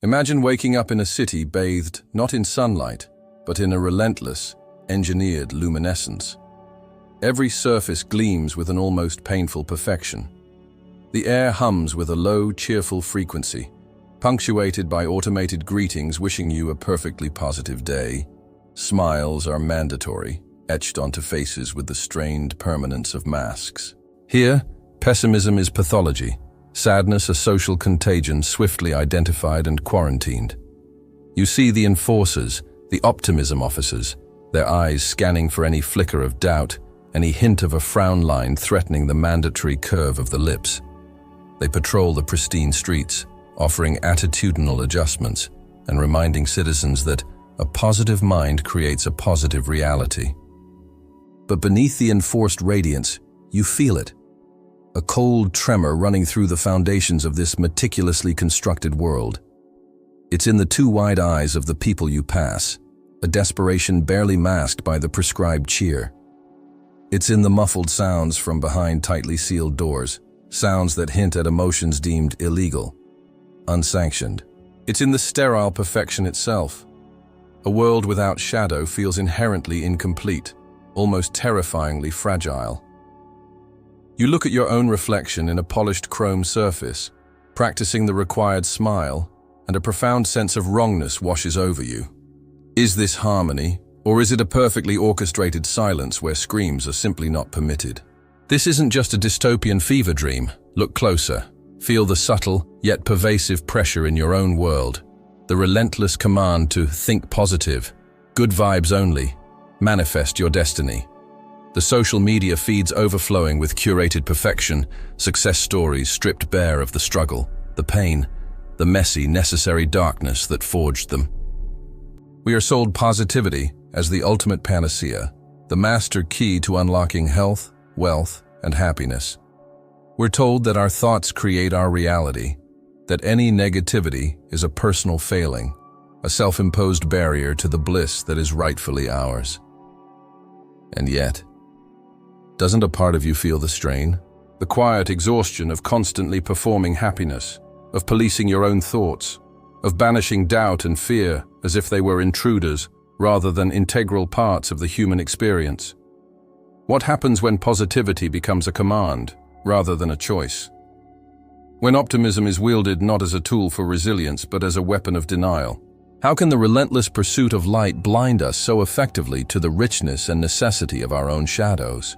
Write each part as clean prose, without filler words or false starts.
Imagine waking up in a city bathed not in sunlight, but in a relentless, engineered luminescence. Every surface gleams with an almost painful perfection. The air hums with a low, cheerful frequency, punctuated by automated greetings wishing you a perfectly positive day. Smiles are mandatory, etched onto faces with the strained permanence of masks. Here, pessimism is pathology, sadness a social contagion swiftly identified and quarantined. You see the enforcers, the optimism officers, their eyes scanning for any flicker of doubt, any hint of a frown line threatening the mandatory curve of the lips. They patrol the pristine streets, offering attitudinal adjustments and reminding citizens that a positive mind creates a positive reality. But beneath the enforced radiance, you feel it. A cold tremor running through the foundations of this meticulously constructed world. It's in the too wide eyes of the people you pass, a desperation barely masked by the prescribed cheer. It's in the muffled sounds from behind tightly sealed doors, sounds that hint at emotions deemed illegal, unsanctioned. It's in the sterile perfection itself. A world without shadow feels inherently incomplete, almost terrifyingly fragile. You look at your own reflection in a polished chrome surface, practicing the required smile, and a profound sense of wrongness washes over you. Is this harmony, or is it a perfectly orchestrated silence where screams are simply not permitted? This isn't just a dystopian fever dream. Look closer. Feel the subtle, yet pervasive pressure in your own world. The relentless command to think positive, good vibes only, manifest your destiny. The social media feeds overflowing with curated perfection, success stories stripped bare of the struggle, the pain, the messy, necessary darkness that forged them. We are sold positivity as the ultimate panacea, the master key to unlocking health, wealth, and happiness. We're told that our thoughts create our reality, that any negativity is a personal failing, a self-imposed barrier to the bliss that is rightfully ours. And yet, doesn't a part of you feel the strain? The quiet exhaustion of constantly performing happiness, of policing your own thoughts, of banishing doubt and fear as if they were intruders rather than integral parts of the human experience. What happens when positivity becomes a command rather than a choice? When optimism is wielded not as a tool for resilience but as a weapon of denial? How can the relentless pursuit of light blind us so effectively to the richness and necessity of our own shadows?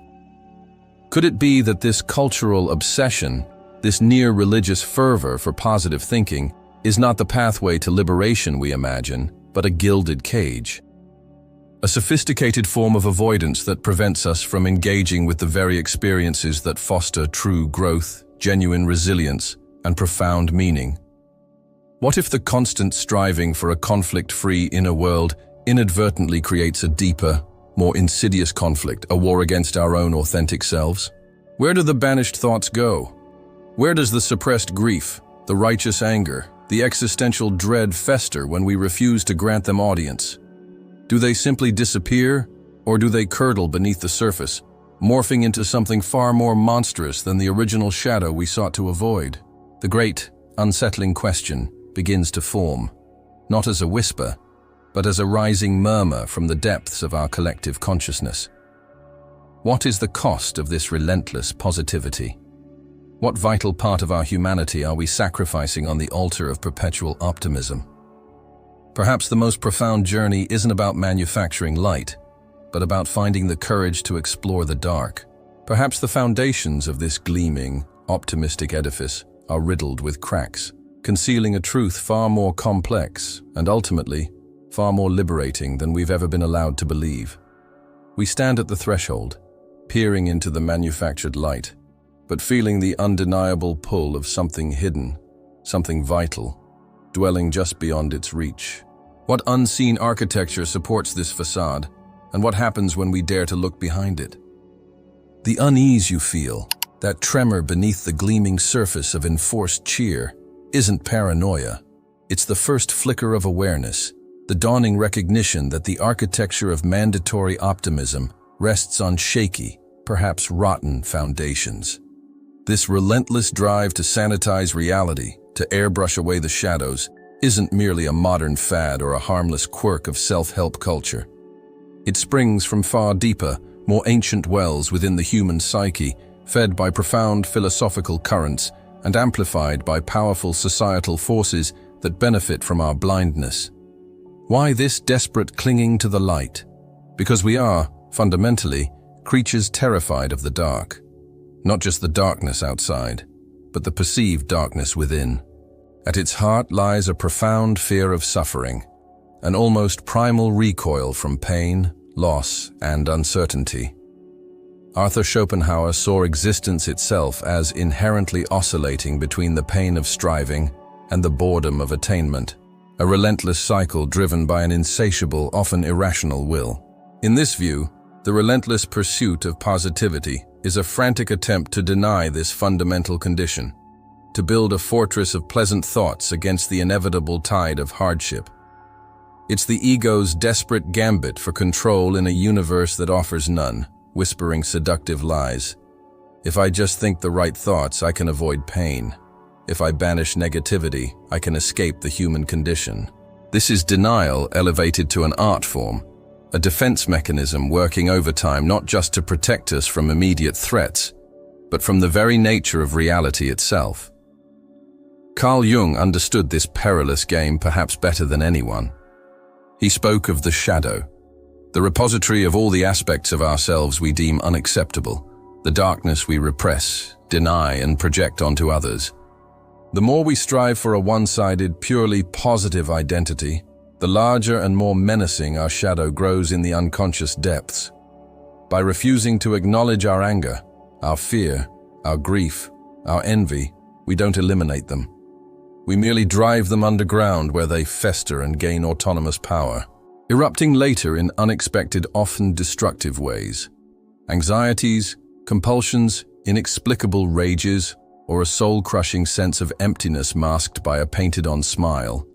Could it be that this cultural obsession, this near-religious fervor for positive thinking, is not the pathway to liberation we imagine, but a gilded cage? A sophisticated form of avoidance that prevents us from engaging with the very experiences that foster true growth, genuine resilience, and profound meaning? What if the constant striving for a conflict-free inner world inadvertently creates a deeper, more insidious conflict, a war against our own authentic selves? Where do the banished thoughts go? Where does the suppressed grief, the righteous anger, the existential dread fester when we refuse to grant them audience? Do they simply disappear, or do they curdle beneath the surface, morphing into something far more monstrous than the original shadow we sought to avoid? The great, unsettling question begins to form, not as a whisper, but as a rising murmur from the depths of our collective consciousness. What is the cost of this relentless positivity? What vital part of our humanity are we sacrificing on the altar of perpetual optimism? Perhaps the most profound journey isn't about manufacturing light, but about finding the courage to explore the dark. Perhaps the foundations of this gleaming, optimistic edifice are riddled with cracks, concealing a truth far more complex and ultimately far more liberating than we've ever been allowed to believe. We stand at the threshold, peering into the manufactured light, but feeling the undeniable pull of something hidden, something vital, dwelling just beyond its reach. What unseen architecture supports this facade, and what happens when we dare to look behind it? The unease you feel, that tremor beneath the gleaming surface of enforced cheer, isn't paranoia. It's the first flicker of awareness, the dawning recognition that the architecture of mandatory optimism rests on shaky, perhaps rotten foundations. This relentless drive to sanitize reality, to airbrush away the shadows, isn't merely a modern fad or a harmless quirk of self-help culture. It springs from far deeper, more ancient wells within the human psyche, fed by profound philosophical currents and amplified by powerful societal forces that benefit from our blindness. Why this desperate clinging to the light? Because we are, fundamentally, creatures terrified of the dark. Not just the darkness outside, but the perceived darkness within. At its heart lies a profound fear of suffering, an almost primal recoil from pain, loss, and uncertainty. Arthur Schopenhauer saw existence itself as inherently oscillating between the pain of striving and the boredom of attainment, a relentless cycle driven by an insatiable, often irrational will. In this view, the relentless pursuit of positivity is a frantic attempt to deny this fundamental condition, to build a fortress of pleasant thoughts against the inevitable tide of hardship. It's the ego's desperate gambit for control in a universe that offers none, whispering seductive lies. If I just think the right thoughts, I can avoid pain. If I banish negativity, I can escape the human condition. This is denial elevated to an art form, a defense mechanism working overtime not just to protect us from immediate threats, but from the very nature of reality itself. Carl Jung understood this perilous game perhaps better than anyone. He spoke of the shadow, the repository of all the aspects of ourselves we deem unacceptable, the darkness we repress, deny, and project onto others. The more we strive for a one-sided, purely positive identity, the larger and more menacing our shadow grows in the unconscious depths. By refusing to acknowledge our anger, our fear, our grief, our envy, we don't eliminate them. We merely drive them underground where they fester and gain autonomous power, erupting later in unexpected, often destructive ways. Anxieties, compulsions, inexplicable rages, or a soul-crushing sense of emptiness masked by a painted-on smile.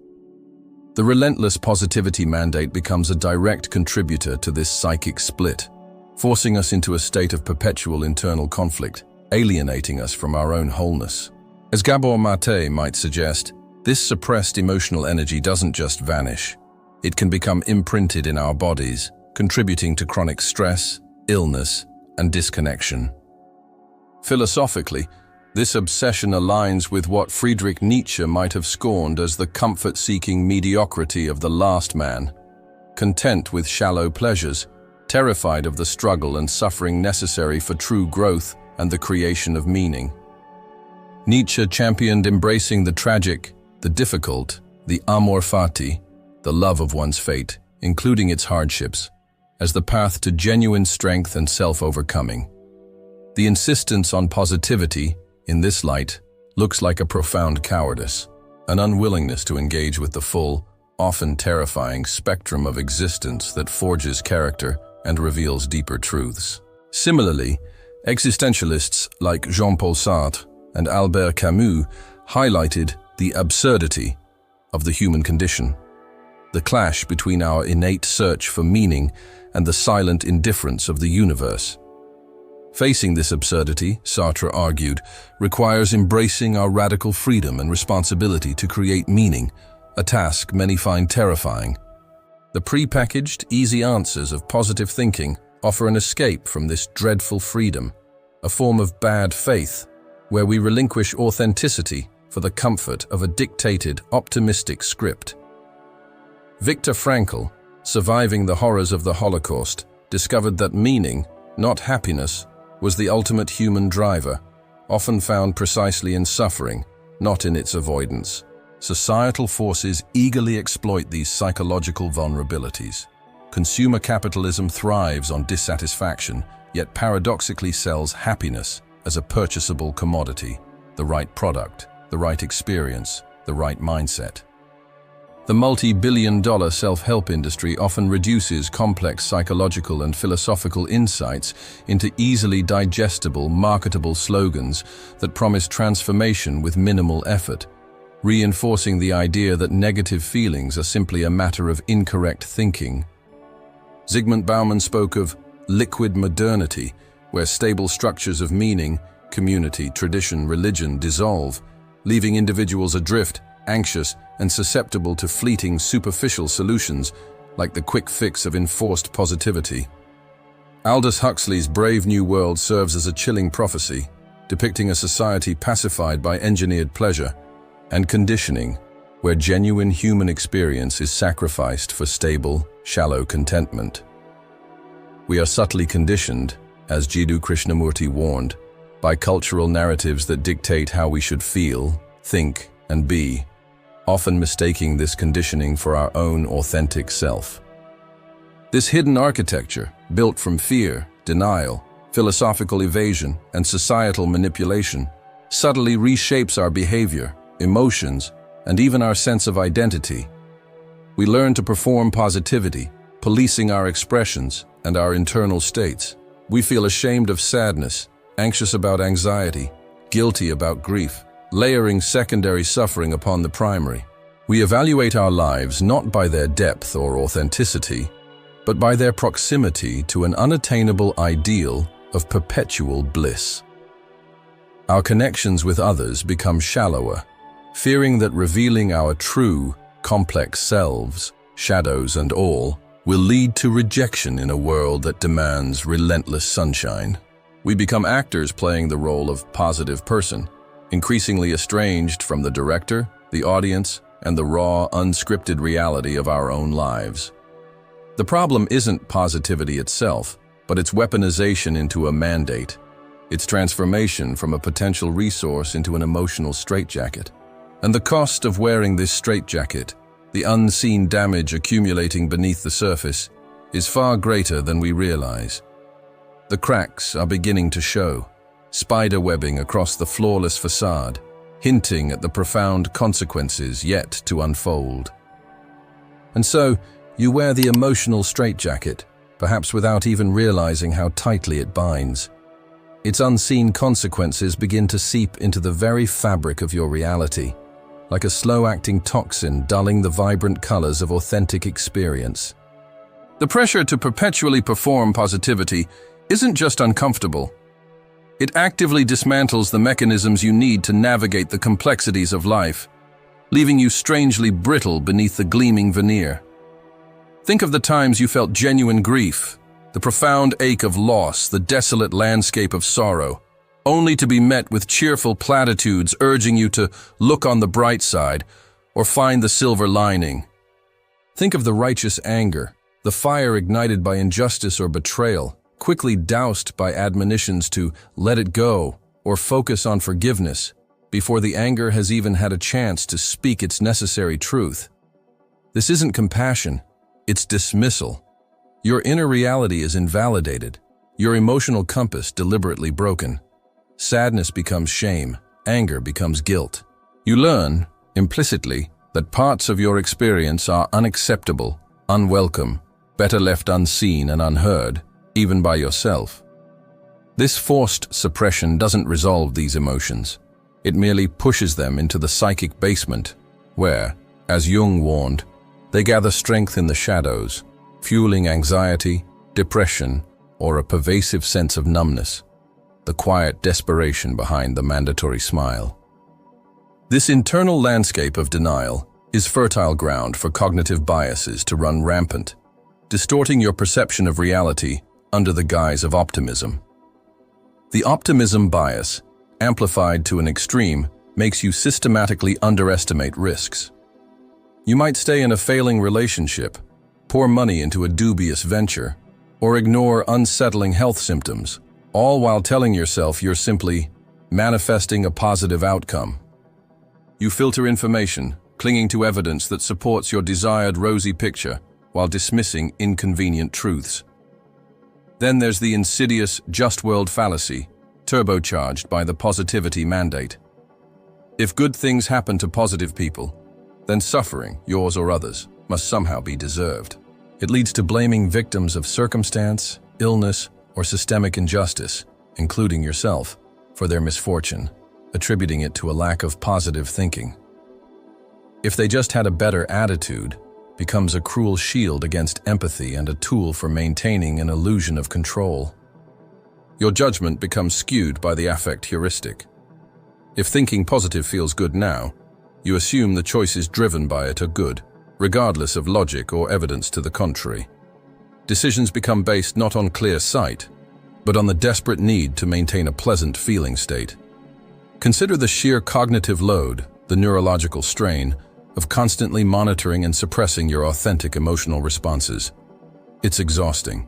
The relentless positivity mandate becomes a direct contributor to this psychic split, forcing us into a state of perpetual internal conflict, alienating us from our own wholeness. As Gabor Maté might suggest, this suppressed emotional energy doesn't just vanish. It can become imprinted in our bodies, contributing to chronic stress, illness, and disconnection. Philosophically, this obsession aligns with what Friedrich Nietzsche might have scorned as the comfort-seeking mediocrity of the last man, content with shallow pleasures, terrified of the struggle and suffering necessary for true growth and the creation of meaning. Nietzsche championed embracing the tragic, the difficult, the amor fati, the love of one's fate, including its hardships, as the path to genuine strength and self-overcoming. The insistence on positivity, in this light, looks like a profound cowardice, an unwillingness to engage with the full, often terrifying spectrum of existence that forges character and reveals deeper truths. Similarly, existentialists like Jean-Paul Sartre and Albert Camus highlighted the absurdity of the human condition, the clash between our innate search for meaning and the silent indifference of the universe. Facing this absurdity, Sartre argued, requires embracing our radical freedom and responsibility to create meaning, a task many find terrifying. The pre-packaged, easy answers of positive thinking offer an escape from this dreadful freedom, a form of bad faith, where we relinquish authenticity for the comfort of a dictated, optimistic script. Viktor Frankl, surviving the horrors of the Holocaust, discovered that meaning, not happiness, was the ultimate human driver, often found precisely in suffering, not in its avoidance. Societal forces eagerly exploit these psychological vulnerabilities. Consumer capitalism thrives on dissatisfaction, yet paradoxically sells happiness as a purchasable commodity, the right product, the right experience, the right mindset. The multi-billion-dollar self-help industry often reduces complex psychological and philosophical insights into easily digestible, marketable slogans that promise transformation with minimal effort, reinforcing the idea that negative feelings are simply a matter of incorrect thinking. Zygmunt Bauman spoke of liquid modernity, where stable structures of meaning, community, tradition, religion dissolve, leaving individuals adrift, anxious, and susceptible to fleeting, superficial solutions like the quick fix of enforced positivity. Aldous Huxley's Brave New World serves as a chilling prophecy, depicting a society pacified by engineered pleasure and conditioning, where genuine human experience is sacrificed for stable, shallow contentment. We are subtly conditioned, as Jiddu Krishnamurti warned, by cultural narratives that dictate how we should feel, think, and be, often mistaking this conditioning for our own authentic self. This hidden architecture, built from fear, denial, philosophical evasion, and societal manipulation, subtly reshapes our behavior, emotions, and even our sense of identity. We learn to perform positivity, policing our expressions and our internal states. We feel ashamed of sadness, anxious about anxiety, guilty about grief, layering secondary suffering upon the primary. We evaluate our lives not by their depth or authenticity, but by their proximity to an unattainable ideal of perpetual bliss. Our connections with others become shallower, fearing that revealing our true, complex selves, shadows and all, will lead to rejection in a world that demands relentless sunshine. We become actors playing the role of positive person, increasingly estranged from the director, the audience, and the raw, unscripted reality of our own lives. The problem isn't positivity itself, but its weaponization into a mandate, its transformation from a potential resource into an emotional straitjacket. And the cost of wearing this straitjacket, the unseen damage accumulating beneath the surface, is far greater than we realize. The cracks are beginning to show, spider-webbing across the flawless facade, hinting at the profound consequences yet to unfold. And so, you wear the emotional straitjacket, perhaps without even realizing how tightly it binds. Its unseen consequences begin to seep into the very fabric of your reality, like a slow-acting toxin dulling the vibrant colors of authentic experience. The pressure to perpetually perform positivity isn't just uncomfortable. It actively dismantles the mechanisms you need to navigate the complexities of life, leaving you strangely brittle beneath the gleaming veneer. Think of the times you felt genuine grief, the profound ache of loss, the desolate landscape of sorrow, only to be met with cheerful platitudes urging you to look on the bright side or find the silver lining. Think of the righteous anger, the fire ignited by injustice or betrayal, quickly doused by admonitions to let it go or focus on forgiveness before the anger has even had a chance to speak its necessary truth. This isn't compassion, it's dismissal. Your inner reality is invalidated, your emotional compass deliberately broken. Sadness becomes shame, anger becomes guilt. You learn, implicitly, that parts of your experience are unacceptable, unwelcome, better left unseen and unheard, even by yourself. This forced suppression doesn't resolve these emotions. It merely pushes them into the psychic basement, where, as Jung warned, they gather strength in the shadows, fueling anxiety, depression, or a pervasive sense of numbness, the quiet desperation behind the mandatory smile. This internal landscape of denial is fertile ground for cognitive biases to run rampant, distorting your perception of reality under the guise of optimism. The optimism bias, amplified to an extreme, makes you systematically underestimate risks. You might stay in a failing relationship, pour money into a dubious venture, or ignore unsettling health symptoms, all while telling yourself you're simply manifesting a positive outcome. You filter information, clinging to evidence that supports your desired rosy picture while dismissing inconvenient truths. Then there's the insidious just world fallacy, turbocharged by the positivity mandate. If good things happen to positive people, then suffering, yours or others, must somehow be deserved. It leads to blaming victims of circumstance, illness, or systemic injustice, including yourself, for their misfortune, attributing it to a lack of positive thinking. If they just had a better attitude, becomes a cruel shield against empathy and a tool for maintaining an illusion of control. Your judgment becomes skewed by the affect heuristic. If thinking positive feels good now, You assume the choices driven by it are good, regardless of logic or evidence to the contrary. Decisions become based not on clear sight, but on the desperate need to maintain a pleasant feeling state. Consider the sheer cognitive load, the neurological strain, of constantly monitoring and suppressing your authentic emotional responses. It's exhausting.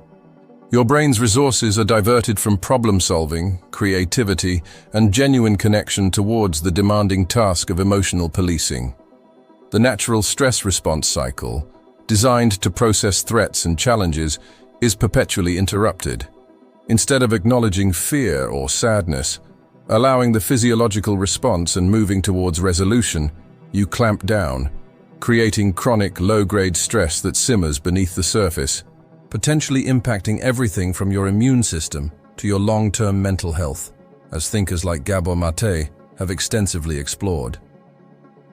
Your brain's resources are diverted from problem-solving, creativity, and genuine connection towards the demanding task of emotional policing. The natural stress response cycle, designed to process threats and challenges, is perpetually interrupted. Instead of acknowledging fear or sadness, allowing the physiological response and moving towards resolution, you clamp down, creating chronic low-grade stress that simmers beneath the surface, potentially impacting everything from your immune system to your long-term mental health, as thinkers like Gabor Maté have extensively explored.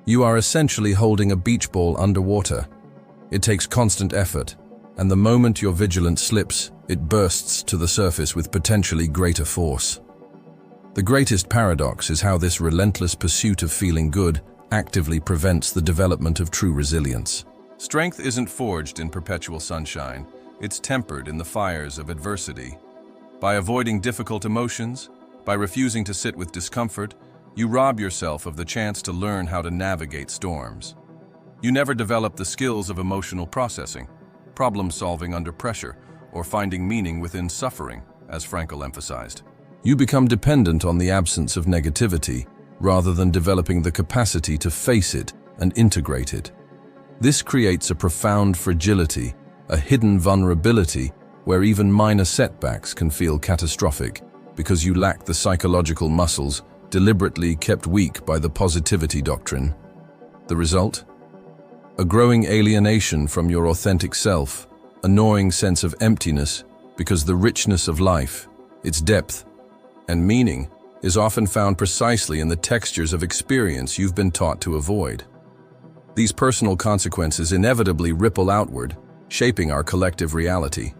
You are essentially holding a beach ball underwater. It takes constant effort, and the moment your vigilance slips, it bursts to the surface with potentially greater force. The greatest paradox is how this relentless pursuit of feeling good actively prevents the development of true resilience. Strength isn't forged in perpetual sunshine. It's tempered in the fires of adversity. By avoiding difficult emotions, by refusing to sit with discomfort, you rob yourself of the chance to learn how to navigate storms. You never develop the skills of emotional processing, problem-solving under pressure, or finding meaning within suffering, as Frankl emphasized. You become dependent on the absence of negativity, rather than developing the capacity to face it and integrate it. This creates a profound fragility, a hidden vulnerability where even minor setbacks can feel catastrophic because you lack the psychological muscles deliberately kept weak by the positivity doctrine. The result? A growing alienation from your authentic self, a gnawing sense of emptiness because the richness of life, its depth and meaning, is often found precisely in the textures of experience you've been taught to avoid. These personal consequences inevitably ripple outward, shaping our collective reality.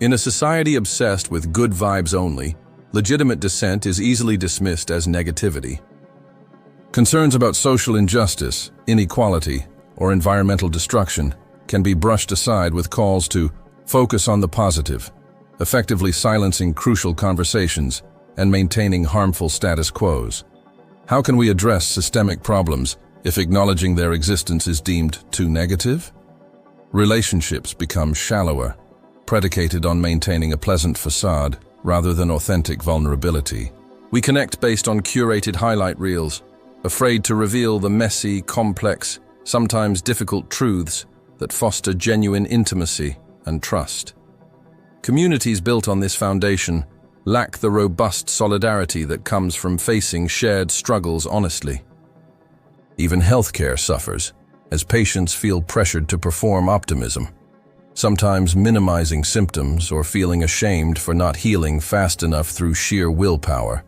In a society obsessed with good vibes only, legitimate dissent is easily dismissed as negativity. Concerns about social injustice, inequality, or environmental destruction can be brushed aside with calls to focus on the positive, effectively silencing crucial conversations and maintaining harmful status quos. How can we address systemic problems if acknowledging their existence is deemed too negative? Relationships become shallower, predicated on maintaining a pleasant facade rather than authentic vulnerability. We connect based on curated highlight reels, afraid to reveal the messy, complex, sometimes difficult truths that foster genuine intimacy and trust. Communities built on this foundation lack the robust solidarity that comes from facing shared struggles honestly. Even healthcare suffers, as patients feel pressured to perform optimism, sometimes minimizing symptoms or feeling ashamed for not healing fast enough through sheer willpower,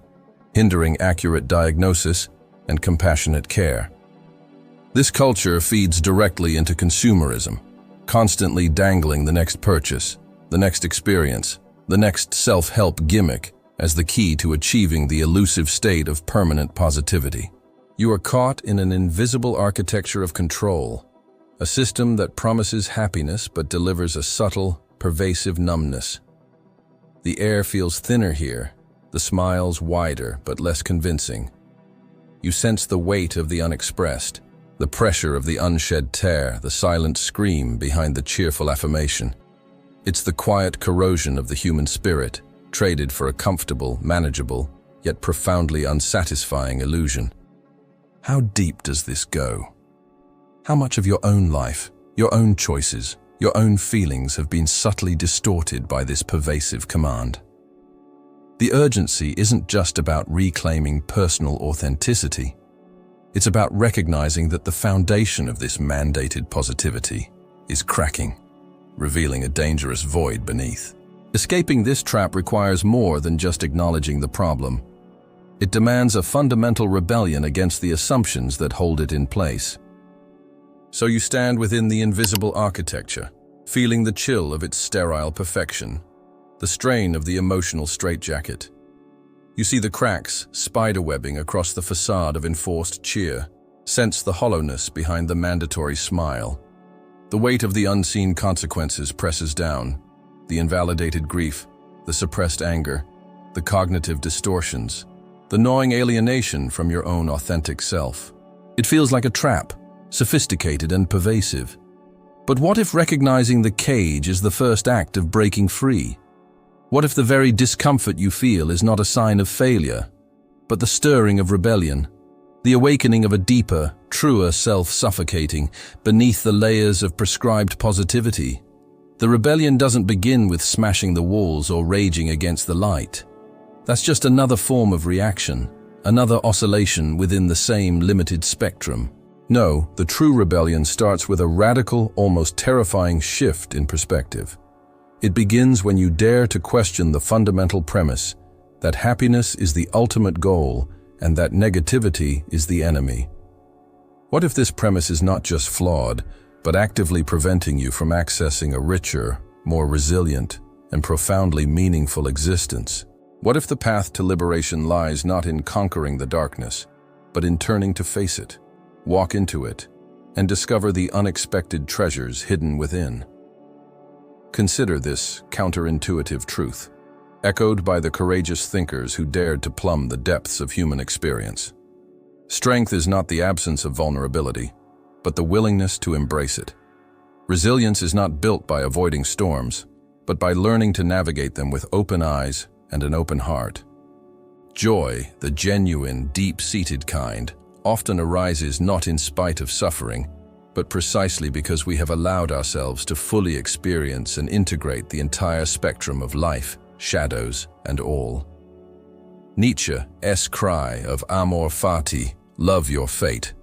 hindering accurate diagnosis and compassionate care. This culture feeds directly into consumerism, constantly dangling the next purchase, the next experience, the next self-help gimmick as the key to achieving the elusive state of permanent positivity. You are caught in an invisible architecture of control, a system that promises happiness but delivers a subtle, pervasive numbness. The air feels thinner here, the smiles wider but less convincing. You sense the weight of the unexpressed, the pressure of the unshed tear, the silent scream behind the cheerful affirmation. It's the quiet corrosion of the human spirit, traded for a comfortable, manageable, yet profoundly unsatisfying illusion. How deep does this go? How much of your own life, your own choices, your own feelings have been subtly distorted by this pervasive command? The urgency isn't just about reclaiming personal authenticity. It's about recognizing that the foundation of this mandated positivity is cracking, revealing a dangerous void beneath. Escaping this trap requires more than just acknowledging the problem. It demands a fundamental rebellion against the assumptions that hold it in place. So you stand within the invisible architecture, feeling the chill of its sterile perfection, the strain of the emotional straitjacket. You see the cracks spiderwebbing across the facade of enforced cheer, Sense the hollowness behind the mandatory smile. The weight of the unseen consequences presses down. The invalidated grief, the suppressed anger, the cognitive distortions, the gnawing alienation from your own authentic self. It feels like a trap, sophisticated and pervasive. But what if recognizing the cage is the first act of breaking free? What if the very discomfort you feel is not a sign of failure, but the stirring of rebellion, the awakening of a deeper, truer self suffocating beneath the layers of prescribed positivity? The rebellion doesn't begin with smashing the walls or raging against the light. That's just another form of reaction, another oscillation within the same limited spectrum. No, the true rebellion starts with a radical, almost terrifying shift in perspective. It begins when you dare to question the fundamental premise that happiness is the ultimate goal and that negativity is the enemy. What if this premise is not just flawed, but actively preventing you from accessing a richer, more resilient, and profoundly meaningful existence? What if the path to liberation lies not in conquering the darkness, but in turning to face it, walk into it, and discover the unexpected treasures hidden within? Consider this counterintuitive truth, echoed by the courageous thinkers who dared to plumb the depths of human experience. Strength is not the absence of vulnerability, but the willingness to embrace it. Resilience is not built by avoiding storms, but by learning to navigate them with open eyes and an open heart. Joy, the genuine, deep-seated kind, often arises not in spite of suffering, but precisely because we have allowed ourselves to fully experience and integrate the entire spectrum of life, shadows, and all. Nietzsche's cry of amor fati, love your fate,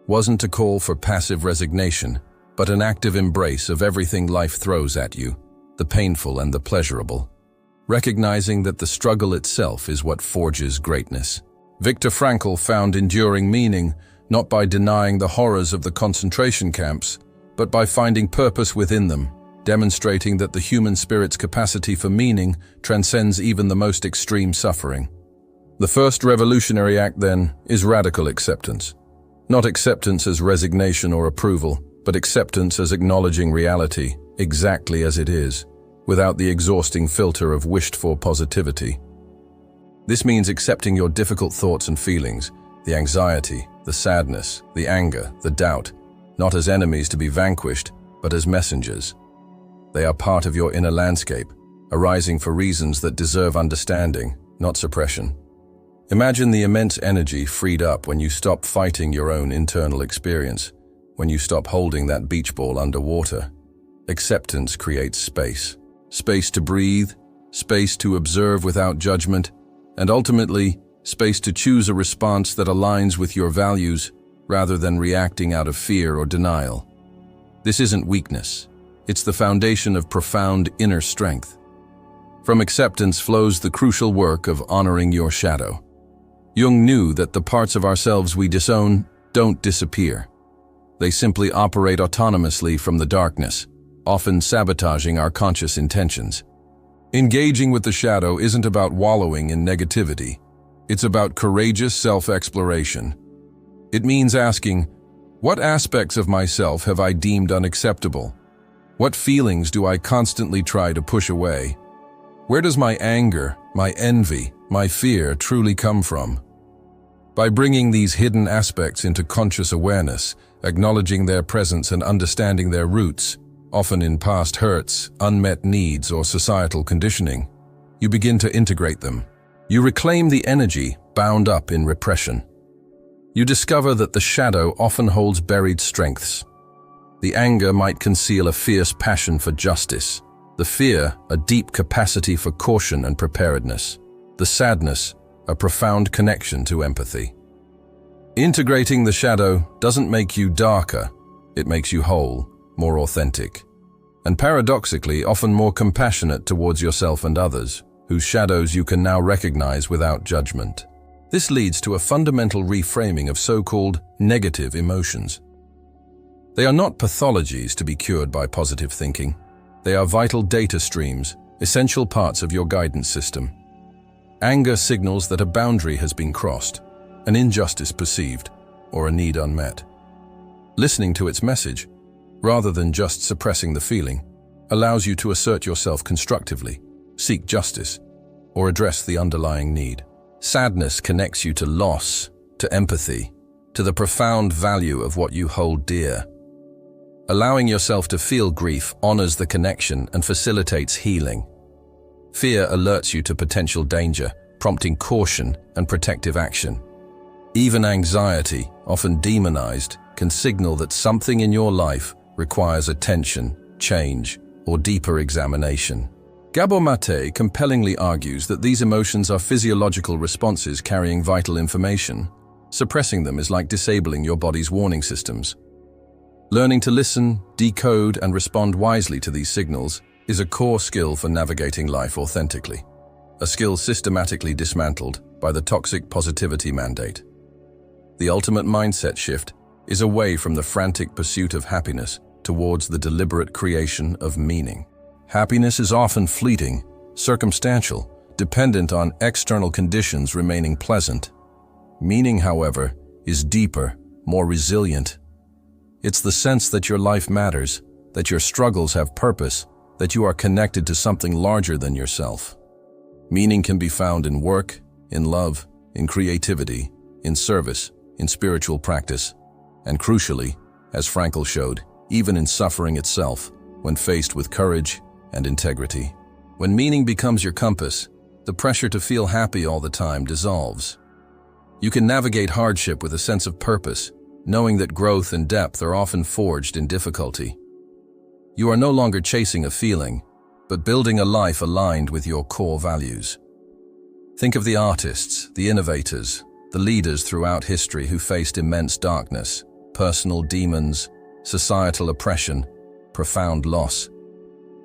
wasn't a call for passive resignation, but an active embrace of everything life throws at you, the painful and the pleasurable, recognizing that the struggle itself is what forges greatness. Viktor Frankl found enduring meaning not by denying the horrors of the concentration camps, but by finding purpose within them, demonstrating that the human spirit's capacity for meaning transcends even the most extreme suffering. The first revolutionary act, then, is radical acceptance. Not acceptance as resignation or approval, but acceptance as acknowledging reality exactly as it is, without the exhausting filter of wished-for positivity. This means accepting your difficult thoughts and feelings, the anxiety, the sadness, the anger, the doubt, not as enemies to be vanquished, but as messengers. They are part of your inner landscape, arising for reasons that deserve understanding, not suppression. Imagine the immense energy freed up when you stop fighting your own internal experience, when you stop holding that beach ball underwater. Acceptance creates space. Space to breathe, space to observe without judgment, and ultimately, space to choose a response that aligns with your values rather than reacting out of fear or denial. This isn't weakness. It's the foundation of profound inner strength. From acceptance flows the crucial work of honoring your shadow. Jung knew that the parts of ourselves we disown don't disappear. They simply operate autonomously from the darkness, often sabotaging our conscious intentions. Engaging with the shadow isn't about wallowing in negativity. It's about courageous self-exploration. It means asking, what aspects of myself have I deemed unacceptable? What feelings do I constantly try to push away? Where does my anger, my envy, my fear truly come from? By bringing these hidden aspects into conscious awareness, acknowledging their presence and understanding their roots, often in past hurts, unmet needs, or societal conditioning, you begin to integrate them. You reclaim the energy bound up in repression. You discover that the shadow often holds buried strengths. The anger might conceal a fierce passion for justice. The fear, a deep capacity for caution and preparedness. The sadness, a profound connection to empathy. Integrating the shadow doesn't make you darker, it makes you whole, more authentic, and paradoxically often more compassionate towards yourself and others, whose shadows you can now recognize without judgment. This leads to a fundamental reframing of so-called negative emotions. They are not pathologies to be cured by positive thinking. They are vital data streams, essential parts of your guidance system. Anger signals that a boundary has been crossed, an injustice perceived, or a need unmet. Listening to its message, rather than just suppressing the feeling, allows you to assert yourself constructively, seek justice, or address the underlying need. Sadness connects you to loss, to empathy, to the profound value of what you hold dear. Allowing yourself to feel grief honors the connection and facilitates healing. Fear alerts you to potential danger, prompting caution and protective action. Even anxiety, often demonized, can signal that something in your life requires attention, change, or deeper examination. Gabor Maté compellingly argues that these emotions are physiological responses carrying vital information. Suppressing them is like disabling your body's warning systems. Learning to listen, decode, and respond wisely to these signals is a core skill for navigating life authentically, a skill systematically dismantled by the toxic positivity mandate. The ultimate mindset shift is away from the frantic pursuit of happiness towards the deliberate creation of meaning. Happiness is often fleeting, circumstantial, dependent on external conditions remaining pleasant. Meaning, however, is deeper, more resilient. It's the sense that your life matters, that your struggles have purpose, that you are connected to something larger than yourself. Meaning can be found in work, in love, in creativity, in service, in spiritual practice, and crucially, as Frankl showed, even in suffering itself, when faced with courage and integrity. When meaning becomes your compass, the pressure to feel happy all the time dissolves. You can navigate hardship with a sense of purpose, knowing that growth and depth are often forged in difficulty. You are no longer chasing a feeling, but building a life aligned with your core values. Think of the artists, the innovators, the leaders throughout history who faced immense darkness, personal demons, societal oppression, profound loss,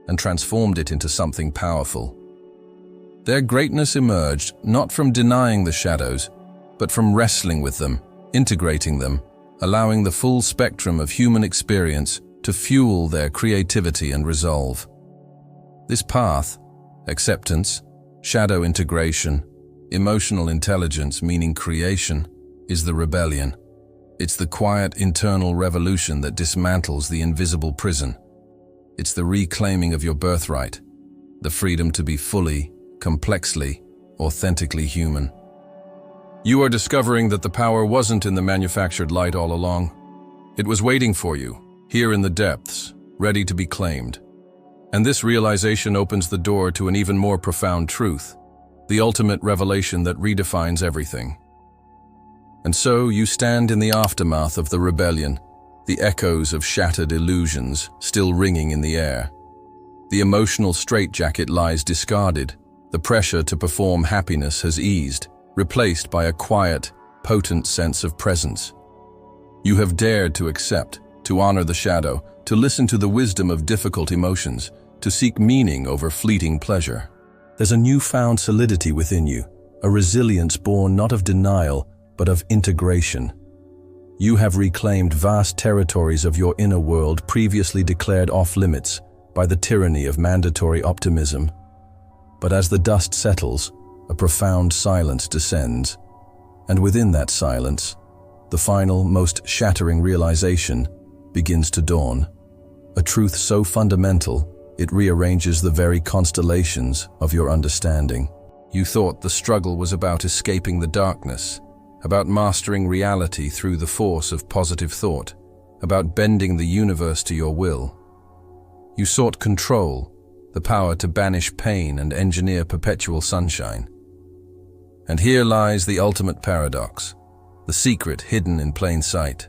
and transformed it into something powerful. Their greatness emerged not from denying the shadows, but from wrestling with them, integrating them, allowing the full spectrum of human experience to fuel their creativity and resolve. This path, acceptance, shadow integration, emotional intelligence meaning creation, is the rebellion. It's the quiet internal revolution that dismantles the invisible prison. It's the reclaiming of your birthright, the freedom to be fully, complexly, authentically human. You are discovering that the power wasn't in the manufactured light all along. It was waiting for you, here in the depths, ready to be claimed. And this realization opens the door to an even more profound truth, the ultimate revelation that redefines everything. And so you stand in the aftermath of the rebellion, the echoes of shattered illusions still ringing in the air. The emotional straitjacket lies discarded, the pressure to perform happiness has eased, replaced by a quiet, potent sense of presence. You have dared to accept, to honor the shadow, to listen to the wisdom of difficult emotions, to seek meaning over fleeting pleasure. There's a newfound solidity within you, a resilience born not of denial, but of integration. You have reclaimed vast territories of your inner world previously declared off-limits by the tyranny of mandatory optimism. But as the dust settles, a profound silence descends, and within that silence, the final, most shattering realization begins to dawn. A truth so fundamental, it rearranges the very constellations of your understanding. You thought the struggle was about escaping the darkness, about mastering reality through the force of positive thought, about bending the universe to your will. You sought control, the power to banish pain and engineer perpetual sunshine. And here lies the ultimate paradox, the secret hidden in plain sight.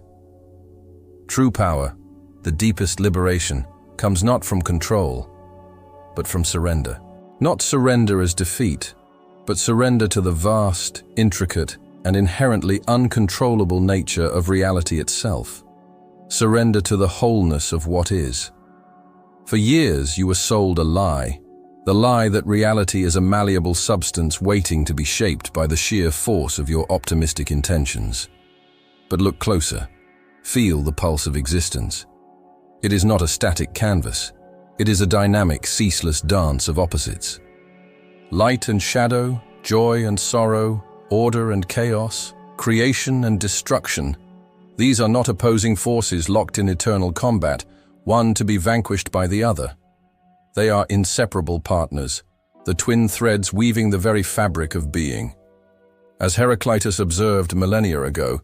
True power, the deepest liberation, comes not from control, but from surrender. Not surrender as defeat, but surrender to the vast, intricate, and inherently uncontrollable nature of reality itself. Surrender to the wholeness of what is. For years you were sold a lie, the lie that reality is a malleable substance waiting to be shaped by the sheer force of your optimistic intentions. But look closer. Feel the pulse of existence. It is not a static canvas. It is a dynamic, ceaseless dance of opposites. Light and shadow, joy and sorrow, order and chaos, creation and destruction, These are not opposing forces locked in eternal combat, one to be vanquished by the other. They are inseparable partners, the twin threads weaving the very fabric of being. As Heraclitus observed millennia ago,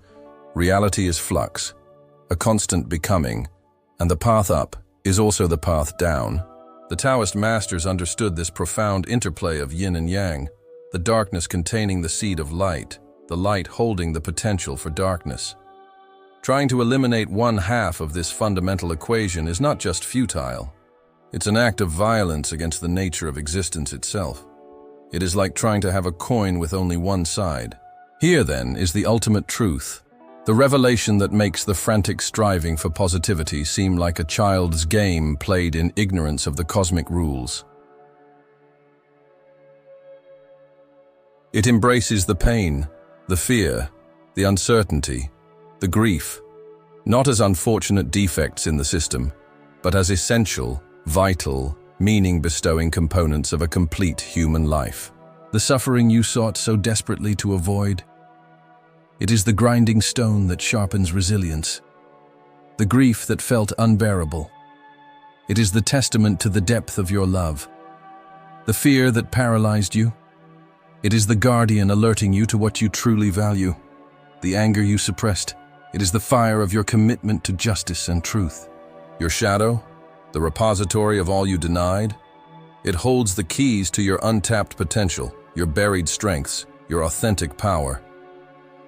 reality is flux, a constant becoming, and the path up is also the path down. The Taoist masters understood this profound interplay of yin and yang, the darkness containing the seed of light, the light holding the potential for darkness. Trying to eliminate one half of this fundamental equation is not just futile. It's an act of violence against the nature of existence itself. It is like trying to have a coin with only one side. Here, then, is the ultimate truth, the revelation that makes the frantic striving for positivity seem like a child's game played in ignorance of the cosmic rules. It embraces the pain, the fear, the uncertainty, the grief, not as unfortunate defects in the system, but as essential, vital, meaning-bestowing components of a complete human life. The suffering you sought so desperately to avoid, it is the grinding stone that sharpens resilience. The grief that felt unbearable, it is the testament to the depth of your love. The fear that paralyzed you, it is the guardian alerting you to what you truly value. The anger you suppressed, it is the fire of your commitment to justice and truth. Your shadow, the repository of all you denied, it holds the keys to your untapped potential, your buried strengths, your authentic power.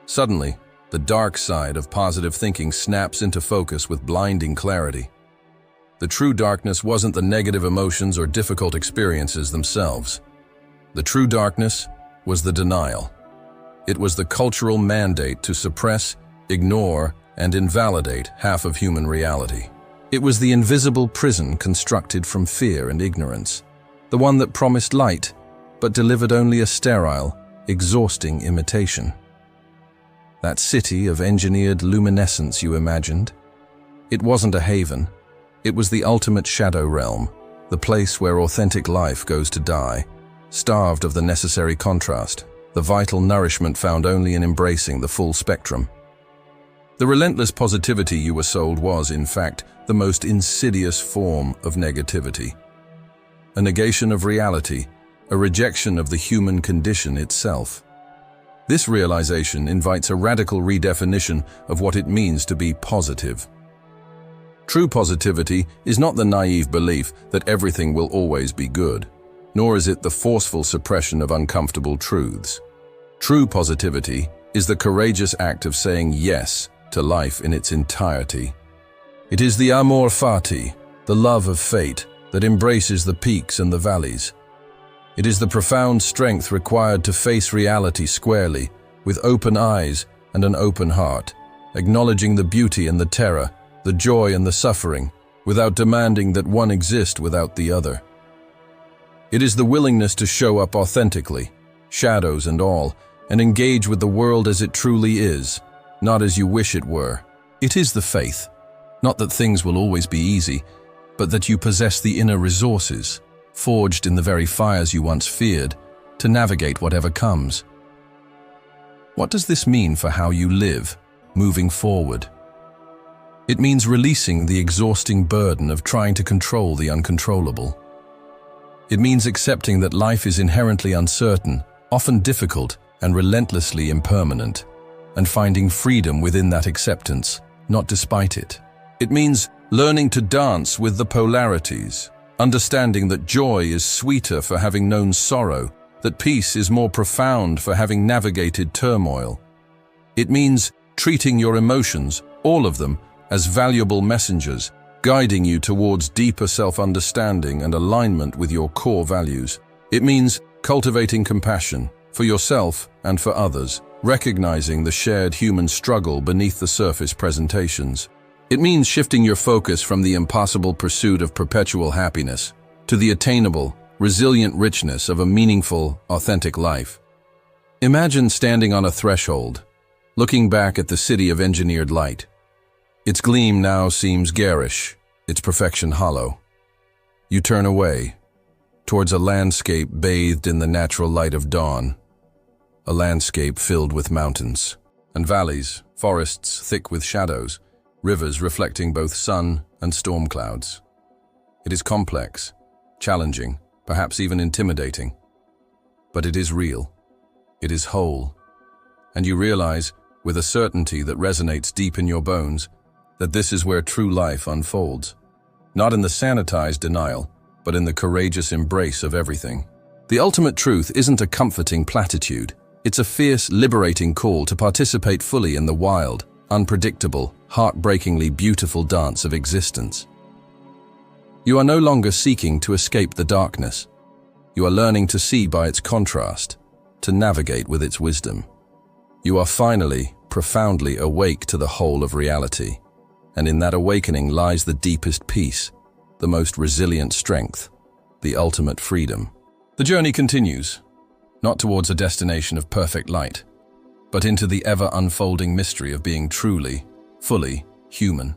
Suddenly, the dark side of positive thinking snaps into focus with blinding clarity. The true darkness wasn't the negative emotions or difficult experiences themselves. The true darkness was the denial. It was the cultural mandate to suppress, ignore, and invalidate half of human reality. It was the invisible prison constructed from fear and ignorance, the one that promised light, but delivered only a sterile, exhausting imitation. That city of engineered luminescence you imagined, it wasn't a haven. It was the ultimate shadow realm, the place where authentic life goes to die, starved of the necessary contrast, the vital nourishment found only in embracing the full spectrum. The relentless positivity you were sold was, in fact, the most insidious form of negativity. A negation of reality, a rejection of the human condition itself. This realization invites a radical redefinition of what it means to be positive. True positivity is not the naive belief that everything will always be good, nor is it the forceful suppression of uncomfortable truths. True positivity is the courageous act of saying yes to life in its entirety. It is the amor fati, the love of fate, that embraces the peaks and the valleys. It is the profound strength required to face reality squarely, with open eyes and an open heart, acknowledging the beauty and the terror, the joy and the suffering, without demanding that one exist without the other. It is the willingness to show up authentically, shadows and all, and engage with the world as it truly is, not as you wish it were. It is the faith, not that things will always be easy, but that you possess the inner resources, forged in the very fires you once feared, to navigate whatever comes. What does this mean for how you live, moving forward? It means releasing the exhausting burden of trying to control the uncontrollable. It means accepting that life is inherently uncertain, often difficult, and relentlessly impermanent, and finding freedom within that acceptance, not despite it. It means learning to dance with the polarities, understanding that joy is sweeter for having known sorrow, that peace is more profound for having navigated turmoil. It means treating your emotions, all of them, as valuable messengers, guiding you towards deeper self-understanding and alignment with your core values. It means cultivating compassion for yourself and for others, recognizing the shared human struggle beneath the surface presentations. It means shifting your focus from the impossible pursuit of perpetual happiness to the attainable, resilient richness of a meaningful, authentic life. Imagine standing on a threshold, looking back at the city of engineered light. Its gleam now seems garish, its perfection hollow. You turn away, towards a landscape bathed in the natural light of dawn, a landscape filled with mountains, and valleys, forests thick with shadows, rivers reflecting both sun and storm clouds. It is complex, challenging, perhaps even intimidating. But it is real. It is whole. And you realize, with a certainty that resonates deep in your bones, that this is where true life unfolds. Not in the sanitized denial, but in the courageous embrace of everything. The ultimate truth isn't a comforting platitude. It's a fierce, liberating call to participate fully in the wild, unpredictable, heartbreakingly beautiful dance of existence. You are no longer seeking to escape the darkness. You are learning to see by its contrast, to navigate with its wisdom. You are finally, profoundly awake to the whole of reality, and in that awakening lies the deepest peace, the most resilient strength, the ultimate freedom. The journey continues, not towards a destination of perfect light, but into the ever-unfolding mystery of being truly, fully human.